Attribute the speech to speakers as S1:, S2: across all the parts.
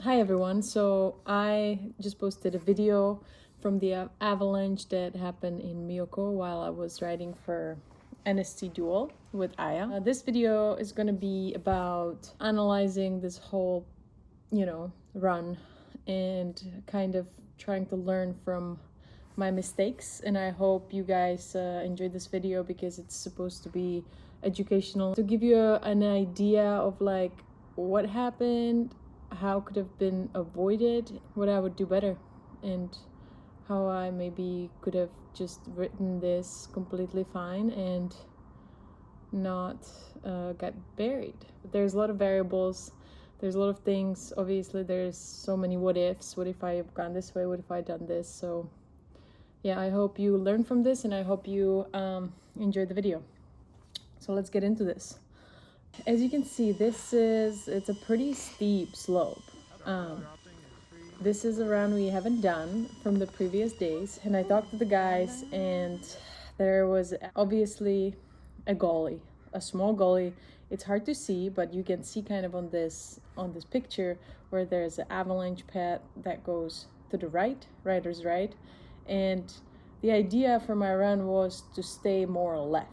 S1: Hi everyone, so I just posted a video from the avalanche that happened in Myoko while I was riding for NST Dual with Aya. This video is going to be about analyzing this whole, run and kind of trying to learn from my mistakes, and I hope you guys enjoyed this video because it's supposed to be educational, to give you an idea of like what happened, how could have been avoided, what I would do better, and how I maybe could have just written this completely fine and not got buried. But there's a lot of variables, there's a lot of things. Obviously there's so many what ifs. What if I have gone this way? What if I done this? So yeah, I hope you learn from this, and I hope you enjoy the video. So let's get into this. As you can see, it's a pretty steep slope. This is a run we haven't done from the previous days, and I talked to the guys, and there was obviously a gully, a small gully. It's hard to see, but you can see kind of on this picture where there's an avalanche path that goes to the right, rider's right, and the idea for my run was to stay more left.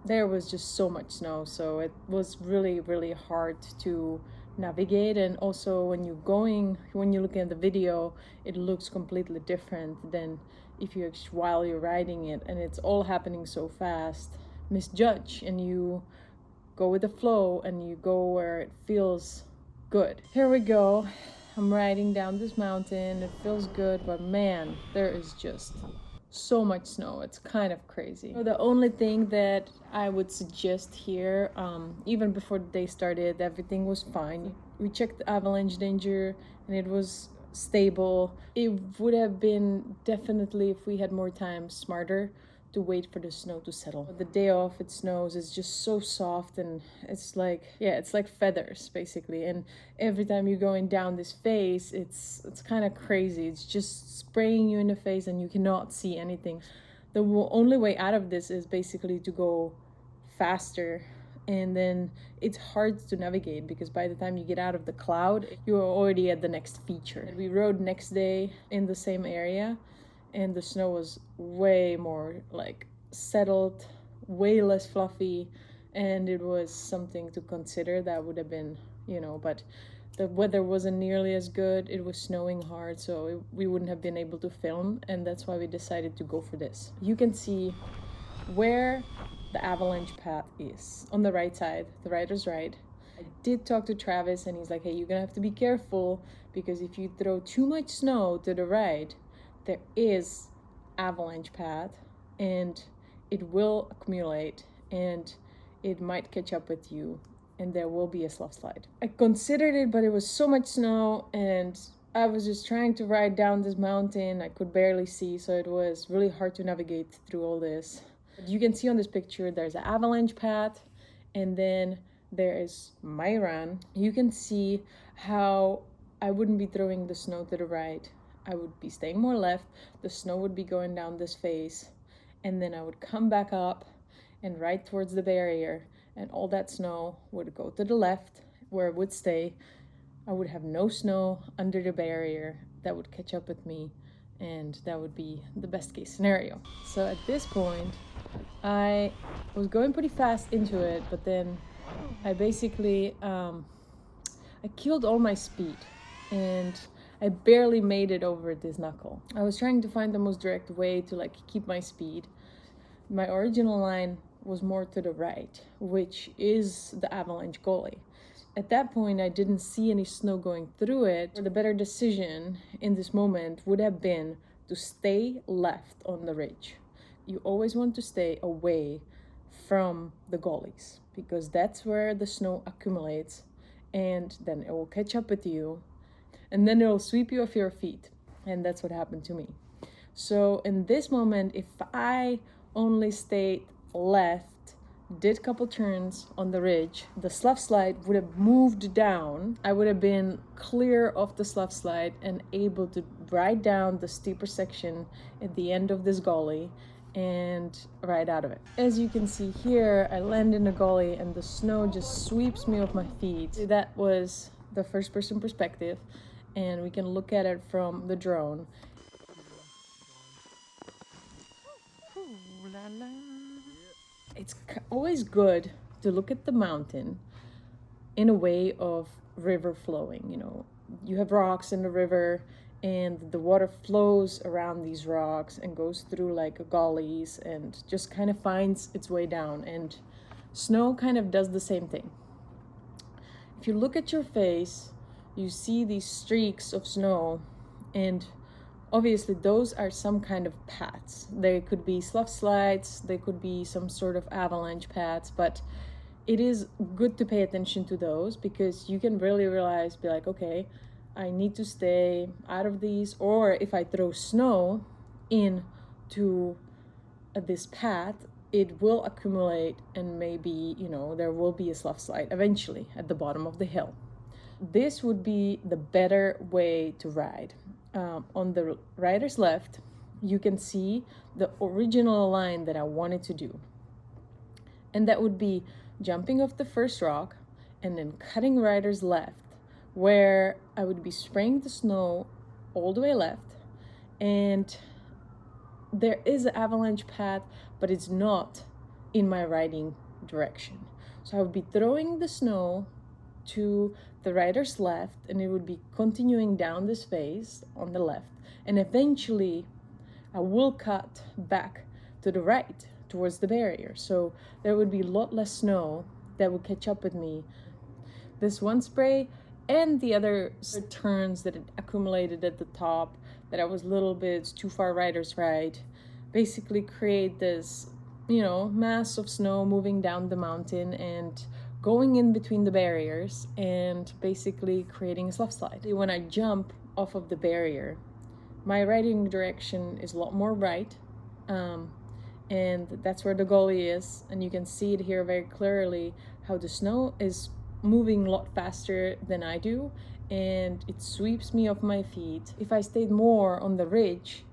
S1: There was just so much snow, so it was really hard to navigate. And also when you're looking at the video, it looks completely different than if you while you're riding it, and it's all happening so fast. Misjudge, and you go with the flow and you go where it feels good. Here we go. I'm riding down this mountain. It feels good, but man, there is just so much snow. It's kind of crazy. So the only thing that I would suggest here, even before the day started, everything was fine. We checked the avalanche danger and it was stable. It would have been definitely, if we had more time, smarter to wait for the snow to settle. The day off, it snows. It's just so soft, and it's like, yeah, it's like feathers basically. And every time you're going down this face, it's kind of crazy. It's just spraying you in the face and you cannot see anything. The only way out of this is basically to go faster, and then it's hard to navigate because by the time you get out of the cloud, you're already at the next feature. We rode next day in the same area, and the snow was way more like settled, way less fluffy, and it was something to consider. That would have been, but the weather wasn't nearly as good. It was snowing hard, so we wouldn't have been able to film, and that's why we decided to go for this. You can see where the avalanche path is on the right side, the rider's right. I did talk to Travis, and he's like, hey, you're gonna have to be careful because if you throw too much snow to the right, there is avalanche path and it will accumulate and it might catch up with you, and there will be a slough slide. I considered it, but it was so much snow and I was just trying to ride down this mountain. I could barely see, so it was really hard to navigate through all this. But you can see on this picture there's an avalanche path, and then there is my run. You can see how I wouldn't be throwing the snow to the right. I would be staying more left. The snow would be going down this face, and then I would come back up and right towards the barrier, and all that snow would go to the left where it would stay. I would have no snow under the barrier that would catch up with me, and that would be the best case scenario. So at this point, I was going pretty fast into it, but then I basically I killed all my speed and I barely made it over this knuckle. I was trying to find the most direct way to like keep my speed. My original line was more to the right, which is the avalanche gully. At that point, I didn't see any snow going through it. The better decision in this moment would have been to stay left on the ridge. You always want to stay away from the gullies because that's where the snow accumulates, and then it will catch up with you, and then it'll sweep you off your feet. And that's what happened to me. So in this moment, if I only stayed left, did a couple turns on the ridge, the slough slide would have moved down. I would have been clear of the slough slide and able to ride down the steeper section at the end of this gully and ride out of it. As you can see here, I land in the gully and the snow just sweeps me off my feet. That was the first person perspective. and we can look at it from the drone. It's always good to look at the mountain in a way of river flowing. You know, you have rocks in the river and the water flows around these rocks and goes through like gullies and just kind of finds its way down, and snow kind of does the same thing. If you look at your face, you see these streaks of snow, and obviously those are some kind of paths. They could be slough slides, they could be some sort of avalanche paths, but it is good to pay attention to those because you can really realize, be like, okay, I need to stay out of these, or if I throw snow into this path, it will accumulate and maybe, you know, there will be a slough slide eventually at the bottom of the hill. This would be the better way to ride. On the rider's left, you can see the original line that I wanted to do. And that would be jumping off the first rock and then cutting rider's left, where I would be spraying the snow all the way left. And there is an avalanche path, but it's not in my riding direction. So I would be throwing the snow to the rider's left, and it would be continuing down this face on the left. And eventually I will cut back to the right towards the barrier. So there would be a lot less snow that would catch up with me. This one spray and the other turns that it accumulated at the top that I was a little bit too far rider's right basically create this, you know, mass of snow moving down the mountain and going in between the barriers and basically creating a slough slide. When I jump off of the barrier, my riding direction is a lot more right, and that's where the gully is, and you can see it here very clearly how the snow is moving a lot faster than I do, and it sweeps me off my feet. If I stayed more on the ridge,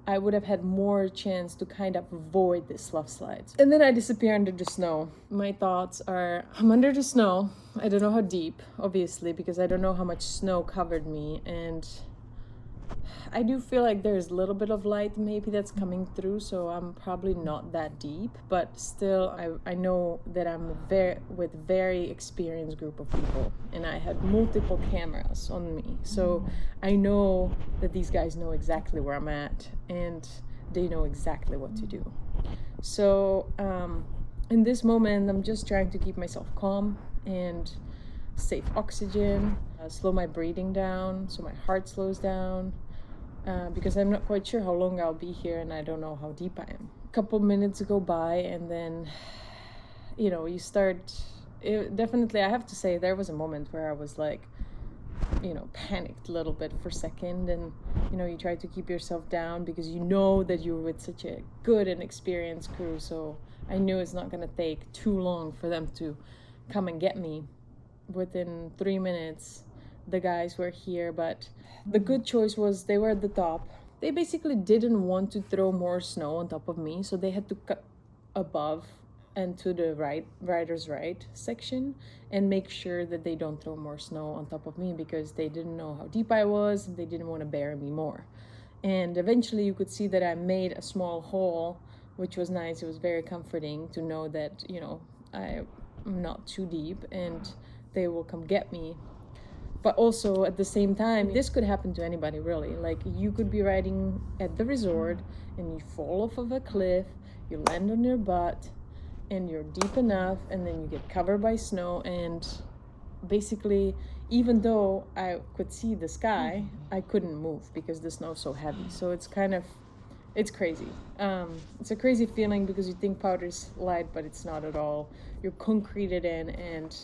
S1: I would have had more chance to kind of avoid the slough slides. And then I disappear under the snow. My thoughts are, I'm under the snow. I don't know how deep, obviously, because I don't know how much snow covered me. And I do feel like there's a little bit of light maybe that's coming through, so I'm probably not that deep, but still I know that I'm with a very experienced group of people, and I had multiple cameras on me, so I know that these guys know exactly where I'm at and they know exactly what to do. So in this moment I'm just trying to keep myself calm and save oxygen, slow my breathing down so my heart slows down, because I'm not quite sure how long I'll be here and I don't know how deep I am. A couple minutes go by and then, you know, you start, definitely I have to say there was a moment where I was like, you know, panicked a little bit for a second, and, you know, you try to keep yourself down because you know that you're with such a good and experienced crew, so I knew it's not going to take too long for them to come and get me. Within 3 minutes, the guys were here, but the good choice was they were at the top. They basically didn't want to throw more snow on top of me, so they had to cut above and to the rider's right section and make sure that they don't throw more snow on top of me because they didn't know how deep I was and they didn't want to bury me more. And eventually you could see that I made a small hole, which was nice. It was very comforting to know that, you know, I'm not too deep and they will come get me. But also at the same time, this could happen to anybody really. Like, you could be riding at the resort and you fall off of a cliff, you land on your butt and you're deep enough, and then you get covered by snow, and basically, even though I could see the sky, I couldn't move because the snow's so heavy. So it's kind of, it's crazy. It's a crazy feeling because you think powder's light, but it's not at all. You're concreted in, and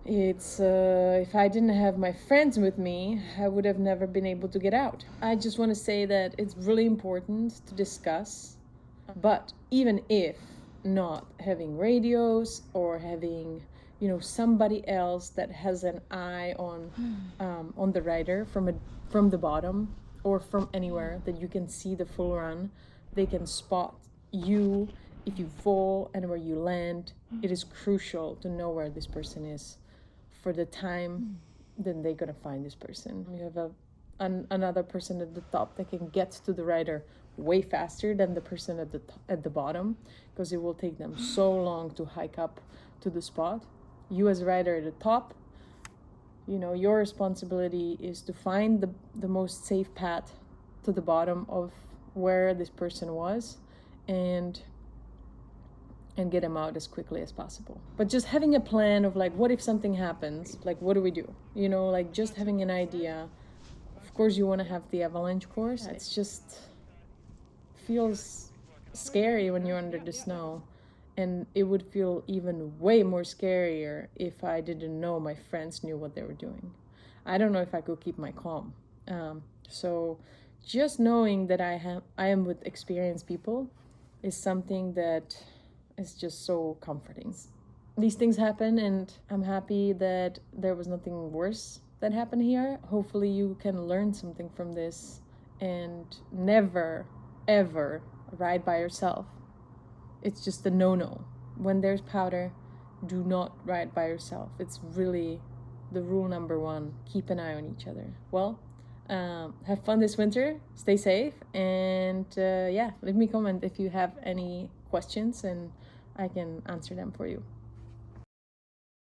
S1: it's if I didn't have my friends with me, I would have never been able to get out. I just want to say that it's really important to discuss, but even if not having radios or having, you know, somebody else that has an eye on the rider from the bottom or from anywhere that you can see the full run, they can spot you if you fall and where you land. It is crucial to know where this person is for the time then they're gonna find this person. You have another person at the top that can get to the rider way faster than the person at the bottom, because it will take them so long to hike up to the spot. You as a rider at the top, you know, your responsibility is to find the most safe path to the bottom of where this person was, and get them out as quickly as possible. But just having a plan of like, what if something happens? Like, what do we do? You know, like just having an idea. Of course, you want to have the avalanche course. It's just feels scary when you're under the snow. And it would feel even way more scarier if I didn't know my friends knew what they were doing. I don't know if I could keep my calm. So just knowing that I am with experienced people is something that is just so comforting. These things happen, and I'm happy that there was nothing worse that happened here. Hopefully you can learn something from this and never, ever ride by yourself. It's just a no-no. When there's powder, do not ride by yourself. It's really the rule number one. Keep an eye on each other. Well, have fun this winter, stay safe, and yeah, leave me a comment if you have any questions and I can answer them for you.